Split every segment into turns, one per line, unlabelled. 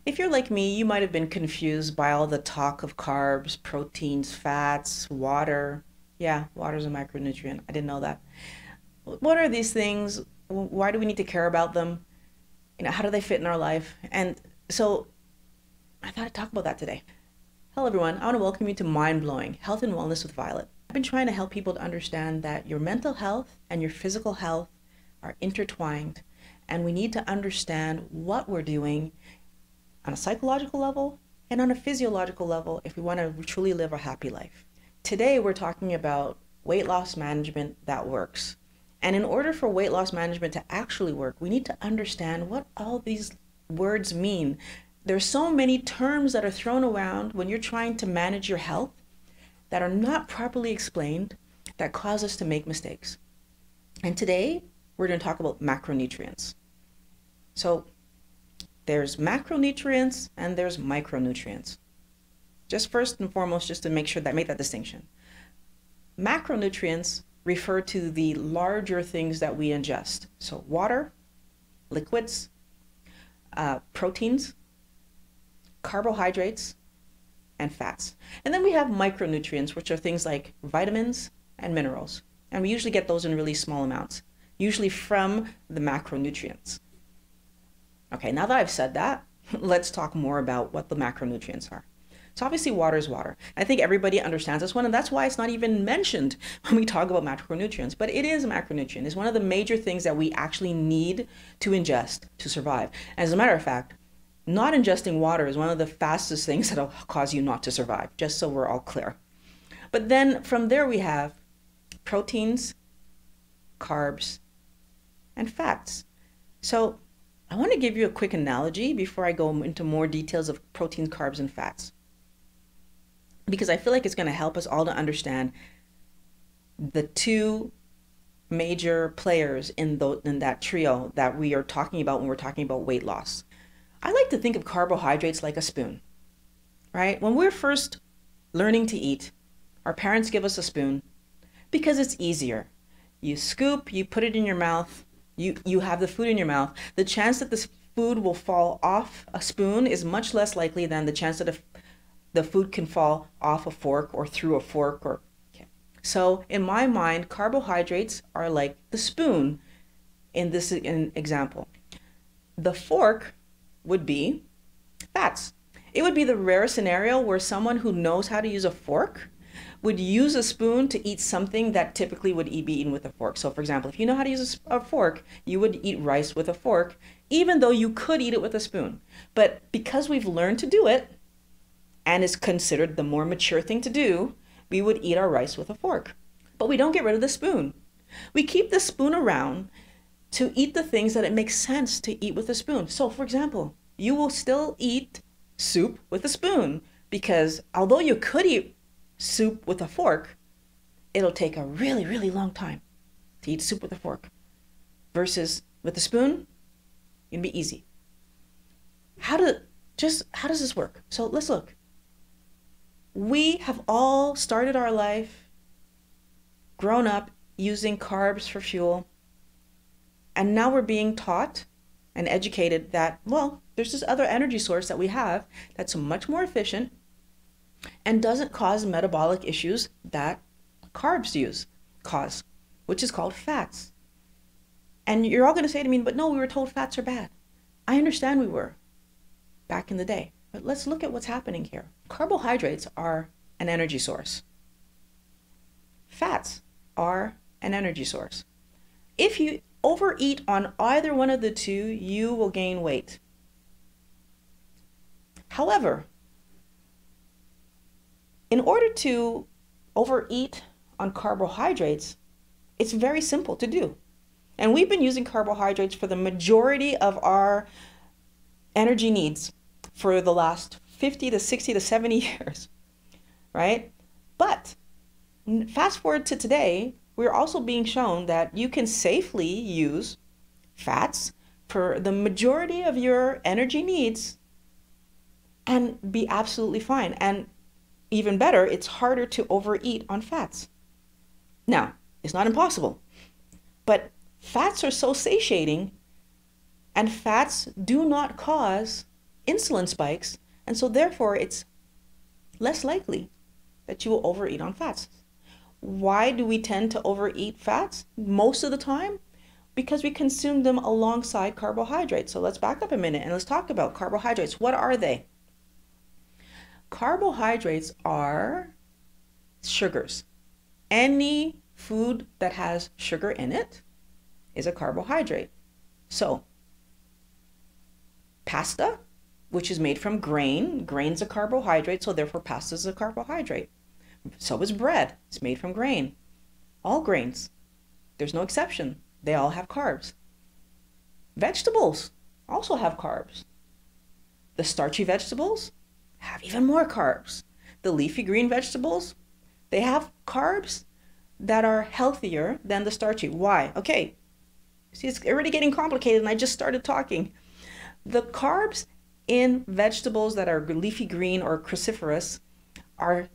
If you're like me, you might have been confused by all the talk of carbs, proteins, fats, water. Yeah, water's a micronutrient. I didn't know that. What are these things? Why do we need to care about them? How do they fit in our life? And so I thought I'd talk about that today. Hello, everyone. I want to welcome you to Mind Blowing Health and Wellness with Violet. I've been trying to help people to understand that your mental health and your physical health are intertwined, and we need to understand what we're doing on a psychological level and on a physiological level if we want to truly live a happy life. Today, we're talking about weight loss management that works. And in order for weight loss management to actually work, we need to understand what all these words mean. There's so many terms that are thrown around when you're trying to manage your health that are not properly explained, that cause us to make mistakes. And today, we're going to talk about macronutrients. So there's macronutrients and there's micronutrients. Just first and foremost, just to make that distinction. Macronutrients refer to the larger things that we ingest. So water, liquids, proteins, carbohydrates, and fats. And then we have micronutrients, which are things like vitamins and minerals. And we usually get those in really small amounts, usually from the macronutrients. Okay, now that I've said that, let's talk more about what the macronutrients are. So obviously water is water. I think everybody understands this one, and that's why it's not even mentioned when we talk about macronutrients. But it is a macronutrient. It's one of the major things that we actually need to ingest to survive. As a matter of fact, not ingesting water is one of the fastest things that'll cause you not to survive, just so we're all clear. But then from there we have proteins, carbs, and fats. So I want to give you a quick analogy before I go into more details of proteins, carbs, and fats, because I feel like it's going to help us all to understand the two major players in that trio that we are talking about when we're talking about weight loss. I like to think of carbohydrates like a spoon, right? When we're first learning to eat, our parents give us a spoon because it's easier. You scoop, you put it in your mouth, you have the food in your mouth. The chance that this food will fall off a spoon is much less likely than the chance that the food can fall off a fork or through a fork. So in my mind, carbohydrates are like the spoon in this example. The fork would be fats. It would be the rare scenario where someone who knows how to use a fork would use a spoon to eat something that typically would be eaten with a fork. So for example, if you know how to use a fork, you would eat rice with a fork, even though you could eat it with a spoon. But because we've learned to do it, and it's considered the more mature thing to do, we would eat our rice with a fork. But we don't get rid of the spoon. We keep the spoon around to eat the things that it makes sense to eat with a spoon. So for example, you will still eat soup with a spoon, because although you could eat soup with a fork, it'll take a really, really long time to eat soup with a fork. Versus with a spoon, it'd be easy. How does this work? So let's look. We have all started our life, grown up using carbs for fuel, and now we're being taught and educated that, well, there's this other energy source that we have that's much more efficient and doesn't cause metabolic issues that carbs cause, which is called fats. And you're all going to say to me, but no, we were told fats are bad. I understand we were back in the day, but let's look at what's happening here. Carbohydrates are an energy source. Fats are an energy source. If you overeat on either one of the two, you will gain weight. However, in order to overeat on carbohydrates, it's very simple to do. And we've been using carbohydrates for the majority of our energy needs for the last 50 to 60 to 70 years, right? But fast forward to today, we're also being shown that you can safely use fats for the majority of your energy needs and be absolutely fine. And even better, it's harder to overeat on fats. Now, it's not impossible, but fats are so satiating, and fats do not cause insulin spikes, and so therefore it's less likely that you will overeat on fats. Why do we tend to overeat fats most of the time? Because we consume them alongside carbohydrates. So let's back up a minute and let's talk about carbohydrates. What are they? Carbohydrates are sugars. Any food that has sugar in it is a carbohydrate. So pasta, which is made from grain's a carbohydrate, so therefore pasta is a carbohydrate. So is bread. It's made from grain. All grains. There's no exception. They all have carbs. Vegetables also have carbs. The starchy vegetables have even more carbs. The leafy green vegetables, they have carbs that are healthier than the starchy. Why? Okay, see, it's already getting complicated and I just started talking. The carbs in vegetables that are leafy green or cruciferous are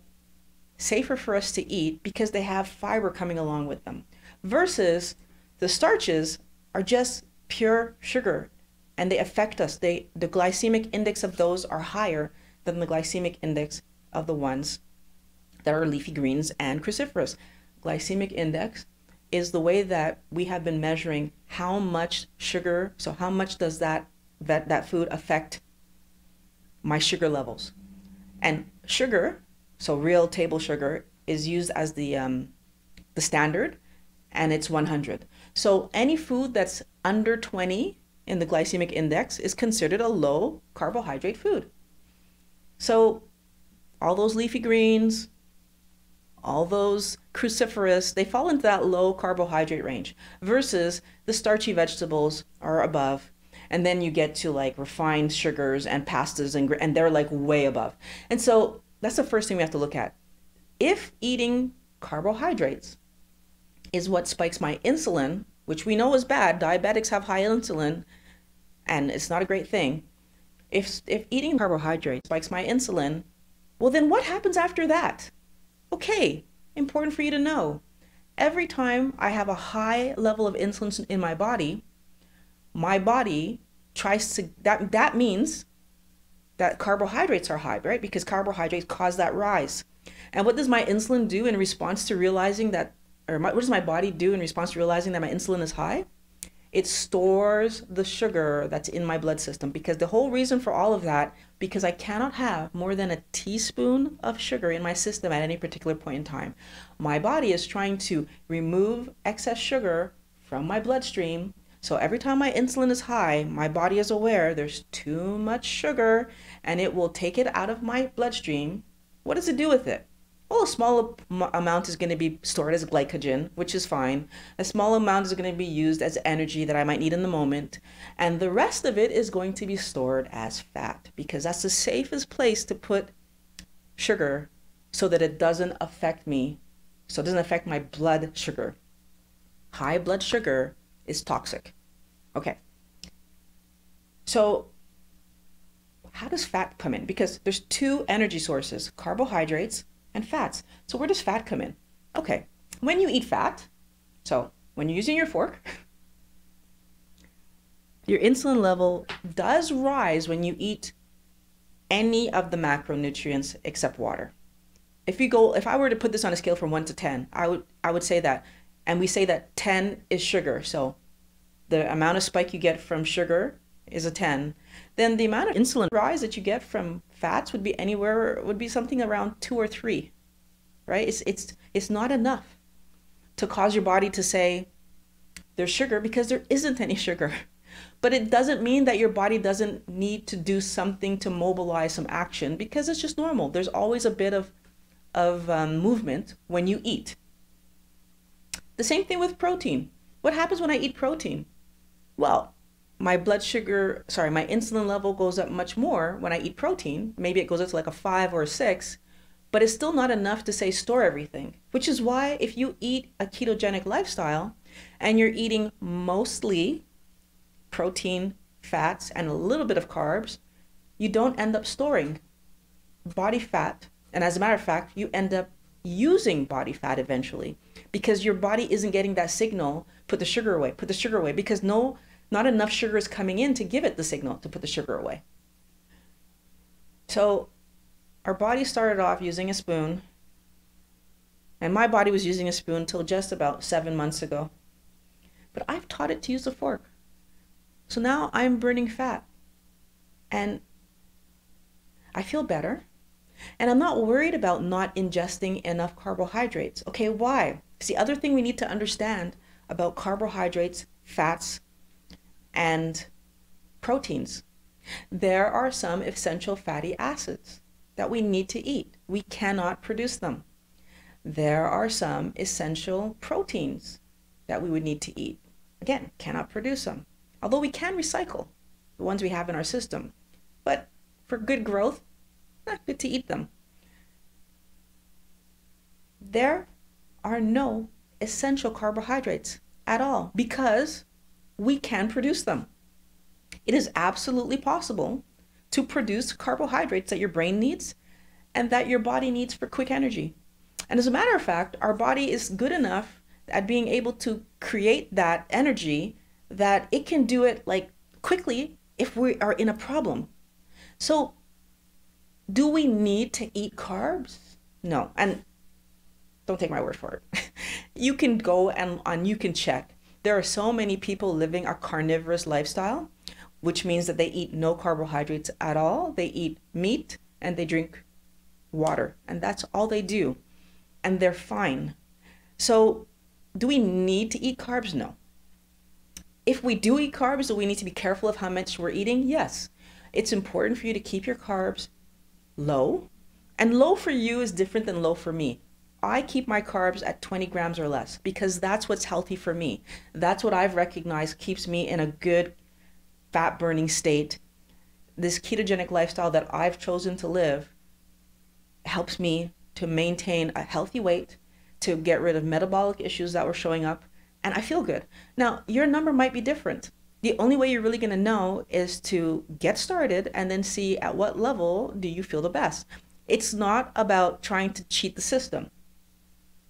safer for us to eat because they have fiber coming along with them, versus the starches are just pure sugar and they affect us. The glycemic index of those are higher than the glycemic index of the ones that are leafy greens and cruciferous. Glycemic index is the way that we have been measuring how much sugar, so how much does that food affect my sugar levels. And sugar, so real table sugar, is used as the standard, and it's 100. So any food that's under 20 in the glycemic index is considered a low carbohydrate food. So all those leafy greens, all those cruciferous, they fall into that low carbohydrate range, versus the starchy vegetables are above. And then you get to like refined sugars and pastas and they're like way above. And so that's the first thing we have to look at. If eating carbohydrates is what spikes my insulin, which we know is bad, diabetics have high insulin and it's not a great thing. If eating carbohydrates spikes my insulin, well then what happens after that? Okay, important for you to know. Every time I have a high level of insulin in my body tries to, that means that carbohydrates are high, right? Because carbohydrates cause that rise. And what does my insulin do in response to realizing that, what does my body do in response to realizing that my insulin is high? It stores the sugar that's in my blood system, because the whole reason for all of that, because I cannot have more than a teaspoon of sugar in my system at any particular point in time. My body is trying to remove excess sugar from my bloodstream. So every time my insulin is high, my body is aware there's too much sugar and it will take it out of my bloodstream. What does it do with it? Well, a small amount is going to be stored as glycogen, which is fine. A small amount is going to be used as energy that I might need in the moment. And the rest of it is going to be stored as fat, because that's the safest place to put sugar so that it doesn't affect me. So it doesn't affect my blood sugar. High blood sugar is toxic. Okay. So how does fat come in? Because there's two energy sources, carbohydrates and fats. So where does fat come in? Okay, when you eat fat, so when you're using your fork, your insulin level does rise when you eat any of the macronutrients except water. If I were to put this on a scale from 1 to 10, I would say that, and we say that 10 is sugar. So the amount of spike you get from sugar is a 10. Then the amount of insulin rise that you get from fats would be something around 2 or 3, right? It's not enough to cause your body to say there's sugar, because there isn't any sugar. But it doesn't mean that your body doesn't need to do something to mobilize some action, because it's just normal. There's always a bit of movement when you eat. The same thing with protein. What happens when I eat protein? Well, my insulin level goes up much more when I eat protein. Maybe it goes up to like a 5 or a 6, but it's still not enough to say store everything, which is why if you eat a ketogenic lifestyle and you're eating mostly protein, fats, and a little bit of carbs, you don't end up storing body fat. And as a matter of fact, you end up using body fat eventually, because your body isn't getting that signal, put the sugar away, because not enough sugar is coming in to give it the signal to put the sugar away. So our body started off using a spoon, and my body was using a spoon until just about 7 months ago. But I've taught it to use a fork. So now I'm burning fat, and I feel better. And I'm not worried about not ingesting enough carbohydrates. Okay, why? It's the other thing we need to understand about carbohydrates, fats, and proteins. There are some essential fatty acids that we need to eat. We cannot produce them. There are some essential proteins that we would need to eat. Again, cannot produce them. Although we can recycle the ones we have in our system. But for good growth, not good to eat them. There are no essential carbohydrates at all because we can produce them. It is absolutely possible to produce carbohydrates that your brain needs and that your body needs for quick energy. And as a matter of fact, our body is good enough at being able to create that energy that it can do it like quickly if we are in a problem. So do we need to eat carbs? No. And don't take my word for it. You can go and you can check. There are so many people living a carnivorous lifestyle, which means that they eat no carbohydrates at all. They eat meat and they drink water, and that's all they do. And they're fine. So do we need to eat carbs? No. If we do eat carbs, do we need to be careful of how much we're eating? Yes. It's important for you to keep your carbs low. And low for you is different than low for me. I keep my carbs at 20 grams or less because that's what's healthy for me. That's what I've recognized keeps me in a good fat burning state. This ketogenic lifestyle that I've chosen to live helps me to maintain a healthy weight, to get rid of metabolic issues that were showing up, and I feel good. Now, your number might be different. The only way you're really going to know is to get started and then see at what level do you feel the best. It's not about trying to cheat the system,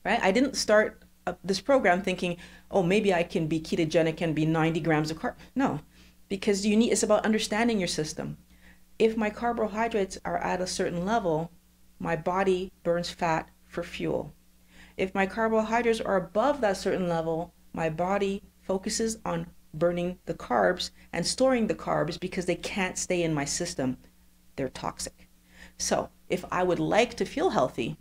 right? I didn't start this program thinking, oh, maybe I can be ketogenic and be 90 grams of carb. No, because it's about understanding your system. If my carbohydrates are at a certain level, my body burns fat for fuel. If my carbohydrates are above that certain level, my body focuses on burning the carbs and storing the carbs because they can't stay in my system. They're toxic. So if I would like to feel healthy,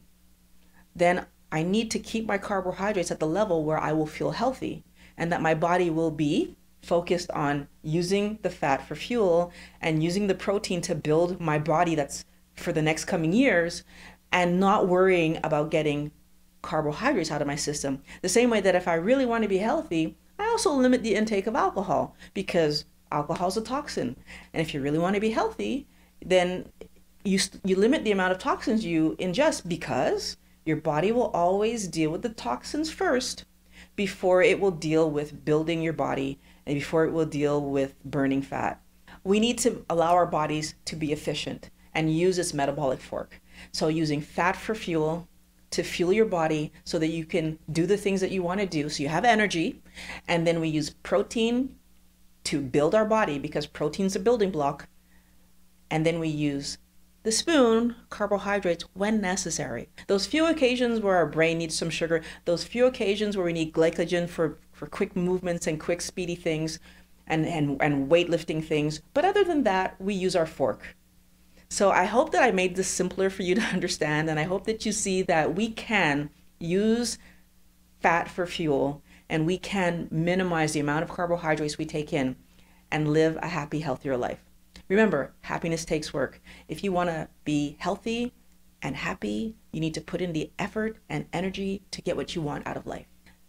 then I need to keep my carbohydrates at the level where I will feel healthy and that my body will be focused on using the fat for fuel and using the protein to build my body that's for the next coming years and not worrying about getting carbohydrates out of my system. The same way that if I really want to be healthy, I also limit the intake of alcohol because alcohol is a toxin. And if you really want to be healthy, then you limit the amount of toxins you ingest because your body will always deal with the toxins first before it will deal with building your body and before it will deal with burning fat. We need to allow our bodies to be efficient and use its metabolic fork. So using fat for fuel to fuel your body so that you can do the things that you want to do so you have energy. And then we use protein to build our body because protein's a building block. And then we use the spoon, carbohydrates, when necessary. Those few occasions where our brain needs some sugar, those few occasions where we need glycogen for quick movements and quick speedy things and weightlifting things. But other than that, we use our fork. So I hope that I made this simpler for you to understand, and I hope that you see that we can use fat for fuel and we can minimize the amount of carbohydrates we take in and live a happy, healthier life. Remember, happiness takes work. If you want to be healthy and happy, you need to put in the effort and energy to get what you want out of life.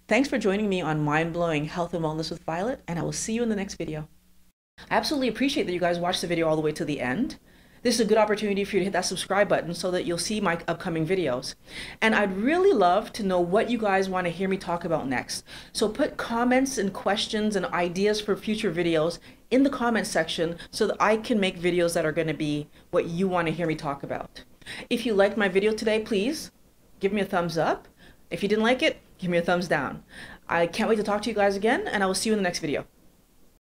Thanks for joining me on Mind-Blowing Health and Wellness with Violet, and I will see you in the next video. I absolutely appreciate that you guys watched the video all the way to the end. This is a good opportunity for you to hit that subscribe button so that you'll see my upcoming videos. And I'd really love to know what you guys want to hear me talk about next. So put comments and questions and ideas for future videos in the comment section so that I can make videos that are going to be what you want to hear me talk about. If you liked my video today, please give me a thumbs up. If you didn't like it, give me a thumbs down. I can't wait to talk to you guys again, and I will see you in the next video.